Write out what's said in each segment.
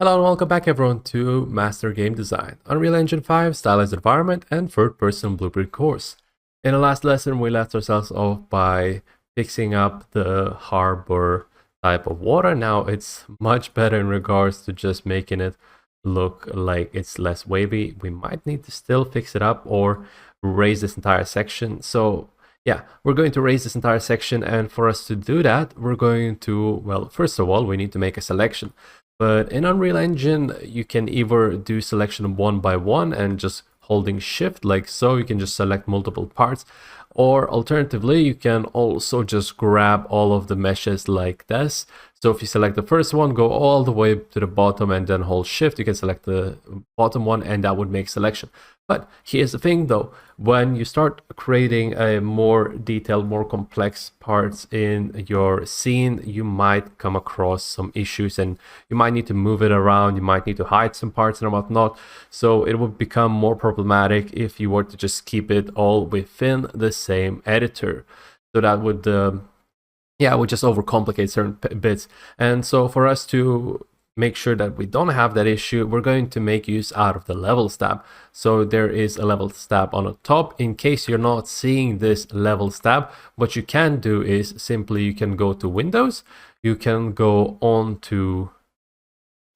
Hello and welcome back everyone to Master Game Design, Unreal Engine 5, Stylized Environment, and Third-Person Blueprint course. In the last lesson, we left ourselves off by fixing up the harbor type of water. Now it's much better in regards to just making it look like it's less wavy. We might need to still fix it up or raise this entire section. So yeah, we're going to raise this entire section, and for us to do that, we're going to, well, first of all, we need to make a selection. But in Unreal Engine, you can either do selection one by one and just holding shift like so, you can just select multiple parts, or alternatively, you can also just grab all of the meshes like this. So if you select the first one, go all the way to the bottom and then hold shift, you can select the bottom one and that would make selection. But here's the thing though, when you start creating a more detailed, more complex parts in your scene, you might come across some issues and you might need to move it around, you might need to hide some parts and whatnot. So it would become more problematic if you were to just keep it all within the same editor. So that would, yeah, it would just overcomplicate certain bits. And so for us to make sure that we don't have that issue, we're going to make use out of the levels tab. So there is a levels tab on the top. In case you're not seeing this levels tab, what you can do is simply you can go to Windows, you can go on to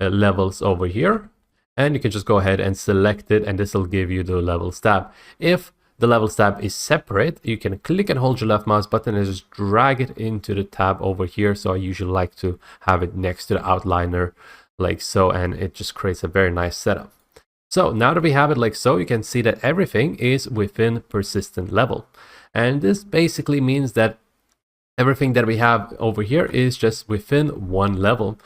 levels over here, and you can just go ahead and select it, and this will give you the levels tab. If the levels tab is separate, you can click and hold your left mouse button and just drag it into the tab over here. So I usually like to have it next to the outliner like so, and it just creates a very nice setup. So now that we have it like so, you can see that everything is within persistent level. And this basically means that everything that we have over here is just within one level.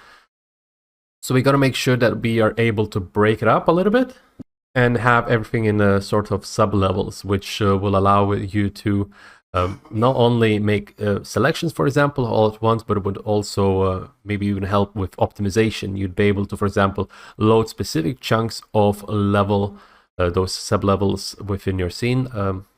So we got to make sure that we are able to break it up a little bit and have everything in a sort of sub-levels, which will allow you to not only make selections, for example, all at once, but it would also maybe even help with optimization. You'd be able to, for example, load specific chunks of level, those sub-levels within your scene.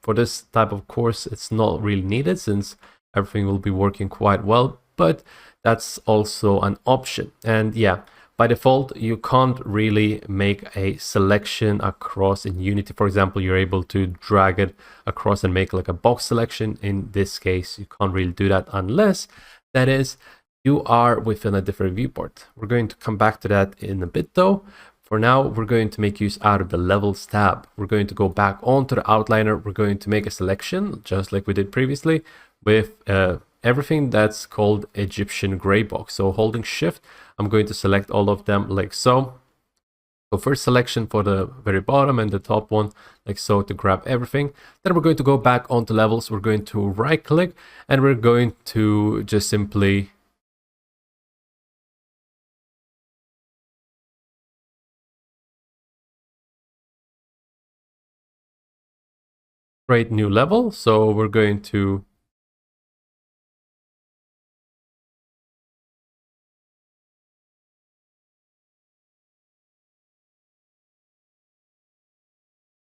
For this type of course, it's not really needed since everything will be working quite well, but that's also an option. And yeah, by default, you can't really make a selection across in Unity. For example, you're able to drag it across and make like a box selection. In this case, you can't really do that unless, that is, you are within a different viewport. We're going to come back to that in a bit though. For now, we're going to make use out of the levels tab. We're going to go back onto the outliner. We're going to make a selection just like we did previously with everything that's called Egyptian gray box. So holding shift, I'm going to select all of them like so. So first selection for the very bottom and the top one like so to grab everything. Then we're going to go back onto levels. We're going to right click and we're going to just simply create new level. So we're going to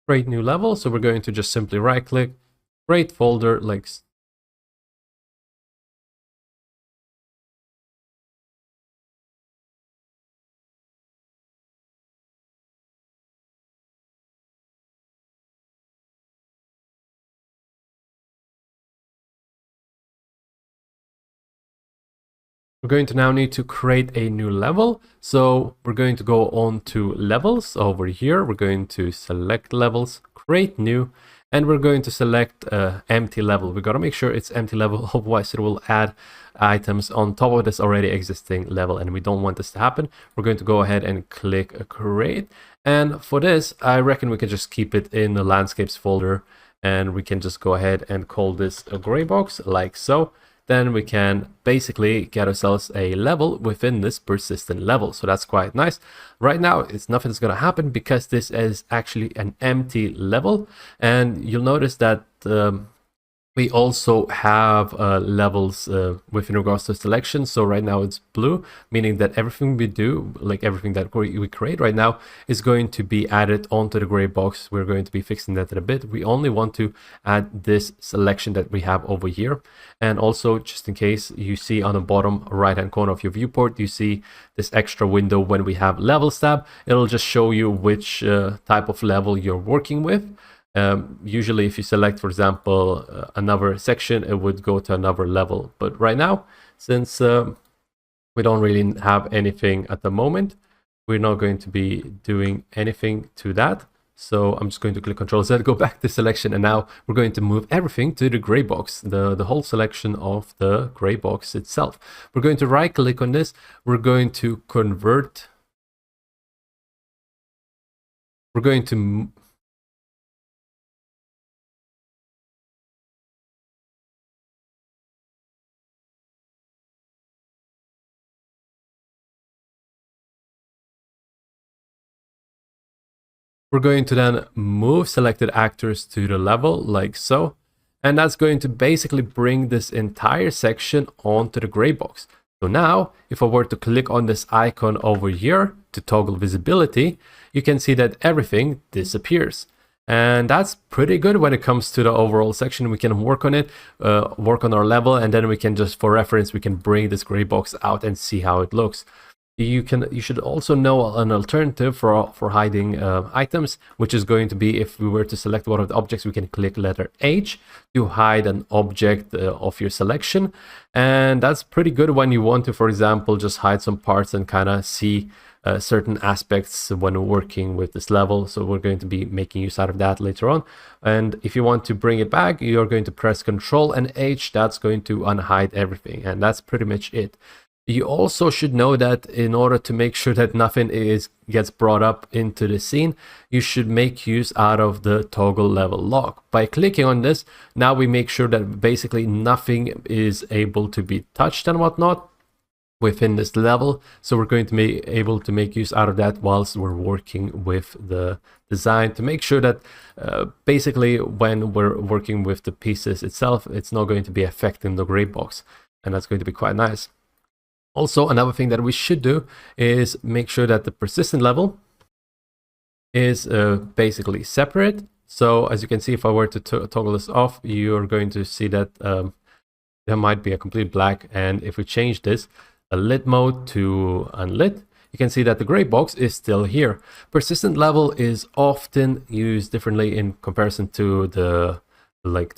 create new level. So we're going to just simply right click, create folder like we're going to now need to create a new level. So we're going to go on to levels over here. We're going to select levels, create new, and we're going to select empty level. We got to make sure it's empty level, otherwise it will add items on top of this already existing level, and we don't want this to happen. We're going to go ahead and click create. And for this, I reckon we can just keep it in the landscapes folder, and we can just go ahead and call this a gray box like so. Then we can basically get ourselves a level within this persistent level. So that's quite nice. Right now, it's nothing's going to happen because this is actually an empty level. And you'll notice that We also have levels with in regards to selection. So right now it's blue, meaning that everything we do, like everything that we create right now, is going to be added onto the gray box. We're going to be fixing that in a bit. We only want to add this selection that we have over here. And also, just in case, you see on the bottom right hand corner of your viewport, you see this extra window when we have levels tab. It'll just show you which type of level you're working with. Usually if you select, for example, another section, it would go to another level. But right now, since we don't really have anything at the moment, we're not going to be doing anything to that. So I'm just going to click Control Z, go back to selection, and now we're going to move everything to the gray box, the whole selection of the gray box itself. We're going to right click on this. We're going to convert. We're going to then move selected actors to the level like so. And that's going to basically bring this entire section onto the gray box. So now, if I were to click on this icon over here to toggle visibility, you can see that everything disappears. And that's pretty good when it comes to the overall section. We can work on it, work on our level, and then we can just, for reference, we can bring this gray box out and see how it looks. You should also know an alternative for hiding items, which is going to be, if we were to select one of the objects, we can click letter H to hide an object of your selection. And that's pretty good when you want to, for example, just hide some parts and kind of see certain aspects when working with this level. So we're going to be making use out of that later on. And if you want to bring it back, you're going to press Control and H. That's going to unhide everything. And that's pretty much it. You also should know that in order to make sure that nothing gets brought up into the scene, you should make use out of the toggle level lock. By clicking on this, now we make sure that basically nothing is able to be touched and whatnot within this level. So we're going to be able to make use out of that whilst we're working with the design, to make sure that basically when we're working with the pieces itself, it's not going to be affecting the gray box. And that's going to be quite nice. Also, another thing that we should do is make sure that the persistent level is basically separate. So as you can see, if I were to toggle this off, you're going to see that there might be a complete black. And if we change this, a lit mode to unlit, you can see that the gray box is still here. Persistent level is often used differently in comparison to the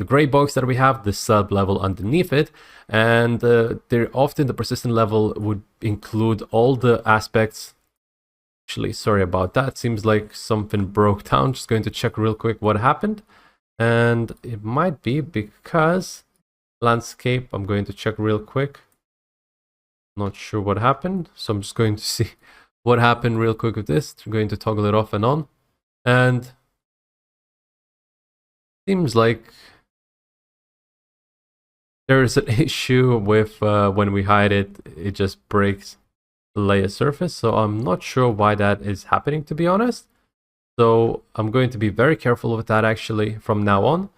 gray box that we have, the sub level underneath it. And there often the persistent level would include all the aspects. Actually, sorry about that. Seems like something broke down. Just going to check real quick what happened. And it might be because landscape, I'm going to check real quick. Not sure what happened. So I'm just going to see what happened real quick with this. I'm going to toggle it off and on. And seems like there is an issue with when we hide it, it just breaks the layer surface. So I'm not sure why that is happening, to be honest. So I'm going to be very careful with that actually from now on.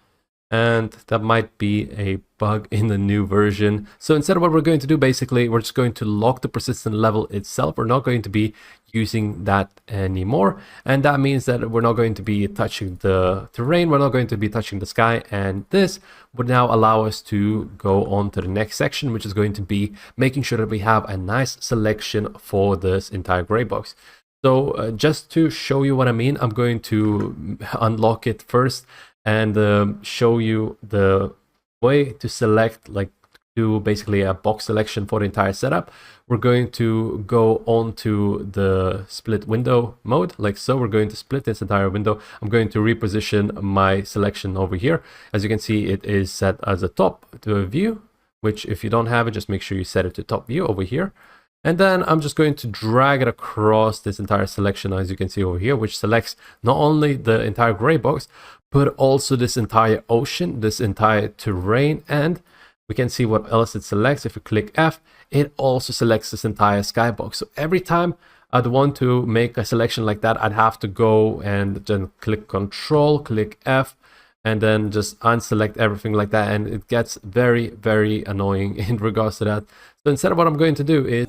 And that might be a bug in the new version. So instead of what we're going to do, basically, we're just going to lock the persistent level itself. We're not going to be using that anymore. And that means that we're not going to be touching the terrain. We're not going to be touching the sky. And this would now allow us to go on to the next section, which is going to be making sure that we have a nice selection for this entire gray box. So just to show you what I mean, I'm going to unlock it first and show you the way to select, like do basically a box selection for the entire setup. We're going to go on to the split window mode, like so. We're going to split this entire window. I'm going to reposition my selection over here. As you can see, it is set as a top to a view, which if you don't have it, just make sure you set it to top view over here. And then I'm just going to drag it across this entire selection, as you can see over here, which selects not only the entire gray box, but also this entire ocean, this entire terrain. And we can see what else it selects. If we click F, it also selects this entire skybox. So every time I'd want to make a selection like that, I'd have to go and then click Control, click F, and then just unselect everything like that, and it gets very, very annoying in regards to that. So instead, what I'm going to do is